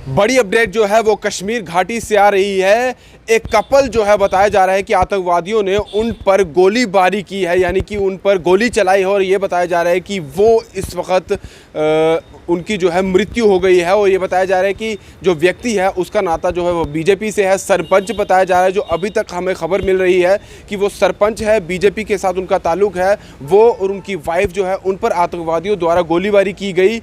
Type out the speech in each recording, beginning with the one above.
बड़ी अपडेट जो है वो कश्मीर घाटी से आ रही है। एक कपल जो है बताया जा रहा है कि आतंकवादियों ने उन पर गोलीबारी की है, यानी कि उन पर गोली चलाई है और ये बताया जा रहा है कि वो इस वक्त उनकी जो है मृत्यु हो गई है। और ये बताया जा रहा है कि जो व्यक्ति है उसका नाता जो है वो बीजेपी से है। सरपंच बताया जा रहा है, जो अभी तक हमें खबर मिल रही है कि वो सरपंच है, बीजेपी के साथ उनका ताल्लुक है। वो और उनकी वाइफ जो है उन पर आतंकवादियों द्वारा गोलीबारी की गई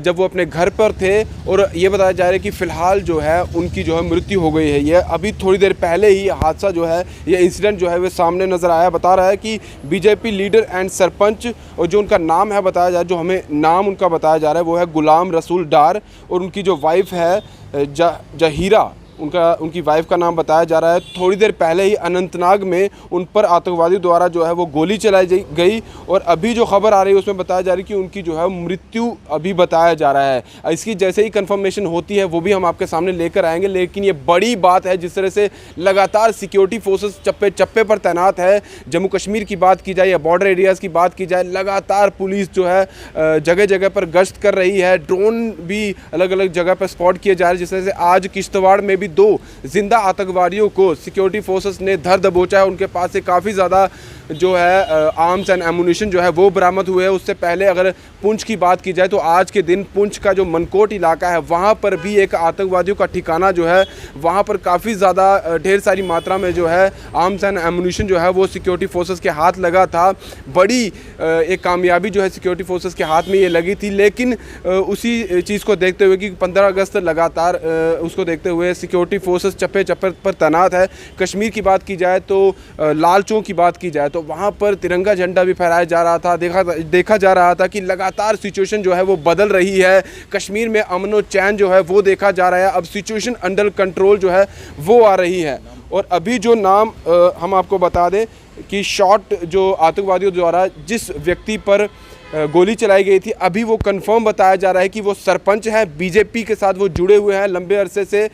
जब वो अपने घर पर थे। और ये बताया जा रहा है कि फ़िलहाल जो है उनकी जो है मृत्यु हो गई है। ये अभी थोड़ी देर पहले ही हादसा जो है, ये इंसिडेंट जो है वो सामने नज़र आया। बता रहा है कि बीजेपी लीडर एंड सरपंच, और जो उनका नाम है बताया जा, जो हमें नाम उनका बताया जा रहा है वो है गुलाम रसूल डार। और उनकी जो वाइफ है जहीरा, उनकी वाइफ का नाम बताया जा रहा है। थोड़ी देर पहले ही अनंतनाग में उन पर आतंकवादियों द्वारा जो है वो गोली चलाई गई। और अभी जो खबर आ रही है उसमें बताया जा रही है कि उनकी जो है मृत्यु अभी बताया जा रहा है। इसकी जैसे ही कंफर्मेशन होती है वो भी हम आपके सामने लेकर आएंगे। लेकिन ये बड़ी बात है, जिस तरह से लगातार सिक्योरिटी फोर्सेस चप्पे चप्पे पर तैनात है। जम्मू कश्मीर की बात की जाए या बॉर्डर एरियाज़ की बात की जाए, लगातार पुलिस जो है जगह जगह पर गश्त कर रही है। ड्रोन भी अलग अलग जगह पर स्पॉट किए जा रहे हैं। जिस तरह से आज किश्तवाड़ में भी 2 जिंदा आतंकवादियों को सिक्योरिटी फोर्सेस ने धर दबोचा है। उनके पास से काफ़ी ज़्यादा जो है आर्म्स एंड एमुनिशन जो है वो बरामद हुए हैं। उससे पहले अगर पुंछ की बात की जाए तो आज के दिन पुंछ का जो मनकोट इलाका है वहाँ पर भी एक आतंकवादियों का ठिकाना जो है, वहाँ पर काफ़ी ज़्यादा ढेर सारी मात्रा में जो है आर्म्स एंड एमुनिशन जो है वो सिक्योरिटी फोर्सेस के हाथ लगा था। बड़ी एक कामयाबी जो है सिक्योरिटी फोर्सेस के हाथ में ये लगी थी। लेकिन उसी चीज़ को देखते हुए कि 15 अगस्त लगातार उसको देखते हुए सिक्योरिटी फोर्सेस चप्पे चप्पे पर तैनात है। कश्मीर की बात की जाए तो लाल चौक की बात की जाए तो वहाँ पर तिरंगा झंडा भी फहराया जा रहा था। देखा जा रहा था कि लगातार सिचुएशन जो है वो बदल रही है। कश्मीर में अमन और चैन जो है वो देखा जा रहा है। अब सिचुएशन अंडर कंट्रोल जो है वो आ रही है। और अभी जो नाम हम आपको बता दें कि शॉट जो आतंकवादियों द्वारा जिस व्यक्ति पर गोली चलाई गई थी, अभी वो कंफर्म बताया जा रहा है कि वो सरपंच हैं, बीजेपी के साथ वो जुड़े हुए हैं लंबे अरसे से।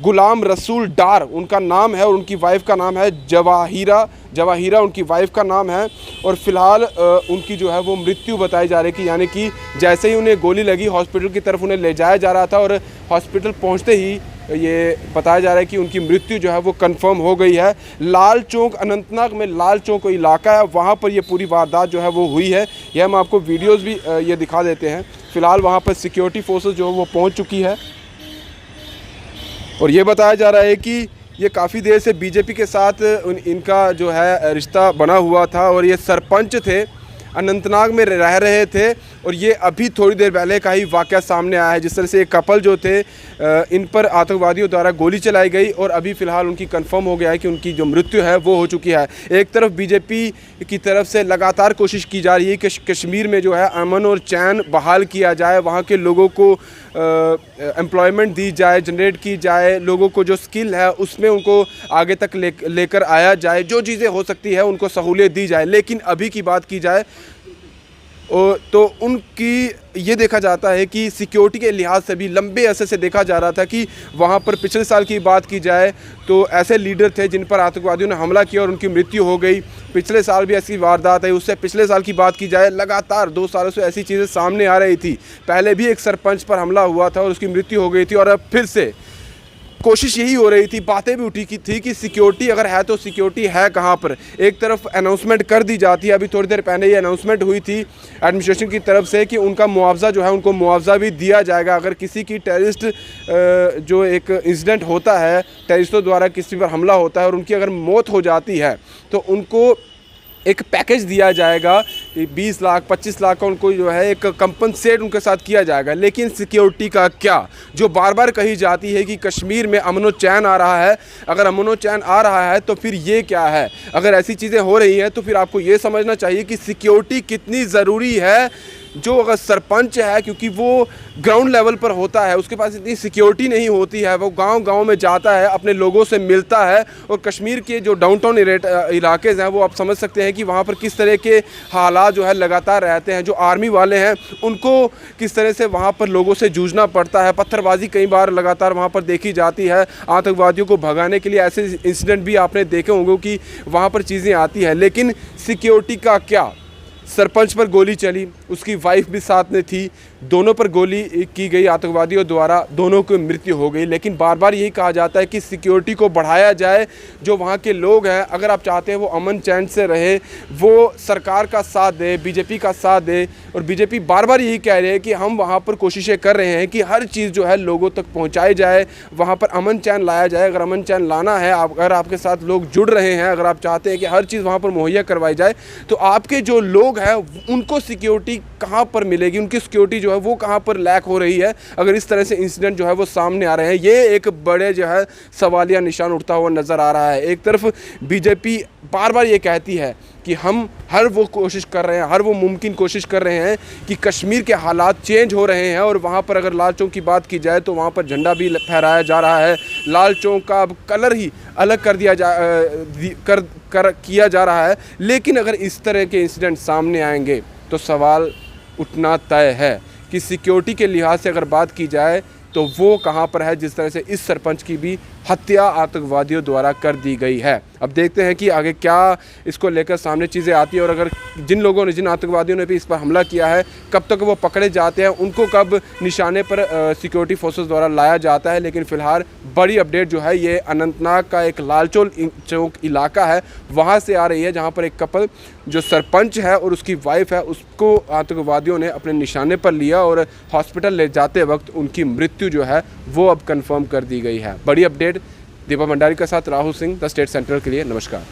गुलाम रसूल डार उनका नाम है और उनकी वाइफ का नाम है जवाहिरा उनकी वाइफ का नाम है। और फिलहाल उनकी जो है वो मृत्यु बताई जा रही है कि यानी कि जैसे ही उन्हें गोली लगी हॉस्पिटल की तरफ उन्हें ले जाया जा रहा था और हॉस्पिटल पहुंचते ही ये बताया जा रहा है कि उनकी मृत्यु जो है वो कंफर्म हो गई है। लाल चौक, अनंतनाग में लाल चौक इलाका है, वहाँ पर ये पूरी वारदात जो है वो हुई है। यह हम आपको वीडियोस भी ये दिखा देते हैं। फ़िलहाल वहाँ पर सिक्योरिटी फोर्सेस जो है वो पहुँच चुकी है। और ये बताया जा रहा है कि ये काफ़ी देर से बीजेपी के साथ इनका जो है रिश्ता बना हुआ था और ये सरपंच थे, अनंतनाग में रह रहे थे। और ये अभी थोड़ी देर पहले का ही वाक़या सामने आया है, जिस तरह से एक कपल जो थे इन पर आतंकवादियों द्वारा गोली चलाई गई और अभी फ़िलहाल उनकी कंफर्म हो गया है कि उनकी जो मृत्यु है वो हो चुकी है। एक तरफ बीजेपी की तरफ से लगातार कोशिश की जा रही है कि कश्मीर में जो है अमन और चैन बहाल किया जाए, वहाँ के लोगों को एम्प्लॉयमेंट दी जाए, जनरेट की जाए, लोगों को जो स्किल है उसमें उनको आगे तक लेकर आया जाए, जो चीज़ें हो सकती है उनको सहूलियत दी जाए। लेकिन अभी की बात की जाए तो उनकी ये देखा जाता है कि सिक्योरिटी के लिहाज से भी लंबे अरसे से देखा जा रहा था कि वहाँ पर पिछले साल की बात की जाए तो ऐसे लीडर थे जिन पर आतंकवादियों ने हमला किया और उनकी मृत्यु हो गई। पिछले साल भी ऐसी वारदात है। उससे पिछले साल की बात की जाए, लगातार 2 सालों से ऐसी चीज़ें सामने आ रही थी। पहले भी एक सरपंच पर हमला हुआ था और उसकी मृत्यु हो गई थी। और अब फिर से कोशिश यही हो रही थी, बातें भी उठी थी कि सिक्योरिटी अगर है तो सिक्योरिटी है कहाँ पर। एक तरफ अनाउंसमेंट कर दी जाती है, अभी थोड़ी देर पहले ये अनाउंसमेंट हुई थी एडमिनिस्ट्रेशन की तरफ से कि उनका मुआवजा जो है उनको मुआवजा भी दिया जाएगा। अगर किसी की टेररिस्ट जो एक इंसिडेंट होता है, टेररिस्टों द्वारा किसी पर हमला होता है और उनकी अगर मौत हो जाती है तो उनको एक पैकेज दिया जाएगा, 20 लाख 25 लाख का उनको जो है एक कंपनसेट उनके साथ किया जाएगा। लेकिन सिक्योरिटी का क्या, जो बार बार कही जाती है कि कश्मीर में अमन व चैन आ रहा है, अगर अमन व चैन आ रहा है तो फिर ये क्या है। अगर ऐसी चीज़ें हो रही हैं तो फिर आपको ये समझना चाहिए कि सिक्योरिटी कितनी ज़रूरी है। जो अगर सरपंच है, क्योंकि वो ग्राउंड लेवल पर होता है, उसके पास इतनी सिक्योरिटी नहीं होती है, वो गांव-गांव में जाता है, अपने लोगों से मिलता है। और कश्मीर के जो डाउनटाउन इलाके हैं वो आप समझ सकते हैं कि वहाँ पर किस तरह के हालात जो है लगातार रहते हैं। जो आर्मी वाले हैं उनको किस तरह से वहाँ पर लोगों से जूझना पड़ता है। पत्थरबाजी कई बार लगातार वहाँ पर देखी जाती है। आतंकवादियों को भगाने के लिए ऐसे इंसिडेंट भी आपने देखे होंगे कि वहाँ पर चीज़ें आती हैं। लेकिन सिक्योरिटी का क्या, सरपंच पर गोली चली, उसकी वाइफ भी साथ में थी। दोनों पर गोली की गई आतंकवादियों द्वारा, दोनों की मृत्यु हो गई। लेकिन बार बार यही कहा जाता है कि सिक्योरिटी को बढ़ाया जाए, जो वहाँ के लोग हैं अगर आप चाहते हैं वो अमन चैन से रहे, वो सरकार का साथ दे, बीजेपी का साथ दे। और बीजेपी बार बार यही कह रही है कि हम वहाँ पर कोशिशें कर रहे हैं कि हर चीज़ जो है लोगों तक पहुँचाई जाए, वहाँ पर अमन चैन लाया जाए। अगर अमन चैन लाना है, अगर आपके साथ लोग जुड़ रहे हैं, अगर आप चाहते हैं कि हर चीज़ वहाँ पर मुहैया करवाई जाए, तो आपके जो लोग हैं उनको सिक्योरिटी कहाँ पर मिलेगी, उनकी सिक्योरिटी जो है वो कहाँ पर लैक हो रही है अगर इस तरह से इंसिडेंट जो है वो सामने आ रहे हैं। ये एक बड़े जो है सवालिया निशान उठता हुआ नज़र आ रहा है। एक तरफ बीजेपी बार बार ये कहती है कि हम हर वो कोशिश कर रहे हैं, हर वो मुमकिन कोशिश कर रहे हैं कि कश्मीर के हालात चेंज हो रहे हैं। और वहाँ पर अगर लाल चौक की बात की जाए तो वहाँ पर झंडा भी फहराया जा रहा है, लाल चौक का अब कलर ही अलग कर दिया किया जा रहा है। लेकिन अगर इस तरह के इंसिडेंट सामने आएंगे तो सवाल उठना तय है कि सिक्योरिटी के लिहाज से अगर बात की जाए तो वो कहाँ पर है, जिस तरह से इस सरपंच की भी हत्या आतंकवादियों द्वारा कर दी गई है। अब देखते हैं कि आगे क्या इसको लेकर सामने चीज़ें आती है, और अगर जिन लोगों ने, जिन आतंकवादियों ने भी इस पर हमला किया है, कब तक वो पकड़े जाते हैं, उनको कब निशाने पर सिक्योरिटी फोर्सेस द्वारा लाया जाता है। लेकिन फ़िलहाल बड़ी अपडेट जो है ये अनंतनाग का एक लाल चौक इलाका है, वहाँ से आ रही है, जहाँ पर एक कपल जो सरपंच है और उसकी वाइफ है, उसको आतंकवादियों ने अपने निशाने पर लिया और हॉस्पिटल ले जाते वक्त उनकी मृत्यु जो है वो अब कंफर्म कर दी गई है। बड़ी अपडेट। दीपक भंडारी के साथ Rahul Singh, the state central के लिए नमस्कार।